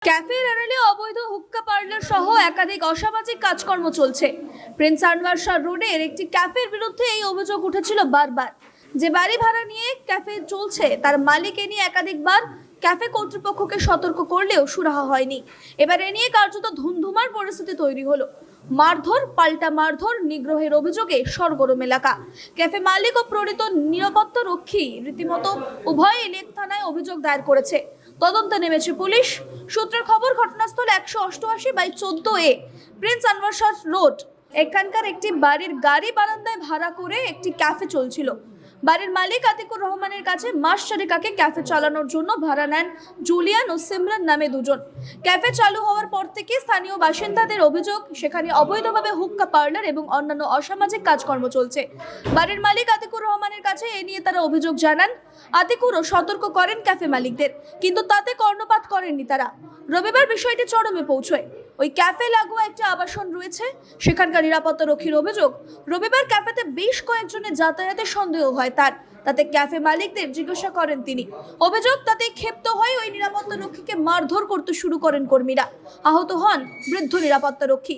ক্যাফের আড়ালে অবৈধ হুক্কা পার্লার সহ একাধিক অসামাজিক কাজকর্ম চলছে। প্রিন্স আনওয়ার শাহ রোডের একটি ক্যাফের বিরুদ্ধে এই অভিযোগ উঠেছিল বারবার। যে বাড়ি ভাড়া নিয়ে ক্যাফে চলছে তার মালিক এ নিয়ে একাধিকবার ক্যাফে কর্তৃপক্ষকে সতর্ক করলেও সুরাহা হয়নি। এবার এ নিয়ে কার্যত ধুমধুমার পরিস্থিতি তৈরি হলো। মারধর, পাল্টা মারধর, নিগ্রহের অভিযোগে সরগরম এলাকা। ক্যাফে মালিক ও প্রণীত নিরাপত্তা রক্ষী রীতিমতো উভয় লেক থানায় অভিযোগ দায়ের করেছে। তদন্তে নেমেছে পুলিশ। সূত্রের খবর, ঘটনাস্থল 188/14A Prince Anwar Shah road. এখানকার একটি বাড়ির গাড়ি বারান্দায় ভাড়া করে একটি ক্যাফে চলছিল। বাড়ির মালিক আতিকুর রহমানের কাছে মাস চারেক আগে ক্যাফে চালানোর জন্য ভাড়া নেন জুলিয়ান ও সিমরান নামে দুজন। ক্যাফে চালু হওয়ার পর থেকে স্থানীয় বাসিন্দাদের অভিযোগ, সেখানে অবৈধভাবে হুক্কা পার্লার এবং অন্যান্য অসামাজিক কাজকর্ম চলছে। বাড়ির মালিক আতিকুর রহমানের কাছে এ নিয়ে তারা অভিযোগ জানান। আতিকুরও সতর্ক করেন ক্যাফে মালিকদের, কিন্তু তাতে কর্ণপাত করেননি তারা। রবিবার বিষয়টি চরমে পৌঁছয়। ওই ক্যাফে লাগোয়া একটি আবাসন রয়েছে, সেখানকার নিরাপত্তা রক্ষীর অভিযোগ, রবিবার ক্যাফেতে বেশ কয়েকজনের যাতায়াতের সন্দেহ হয় তাতে ক্যাফে মালিকদের জিজ্ঞাসা করেন তিনি। অভিযোগ, তাতে ক্ষিপ্ত হয়ে ওই নিরাপত্তা রক্ষীকে মারধর করতে শুরু করেন কর্মীরা। আহত হন বৃদ্ধ নিরাপত্তা রক্ষী।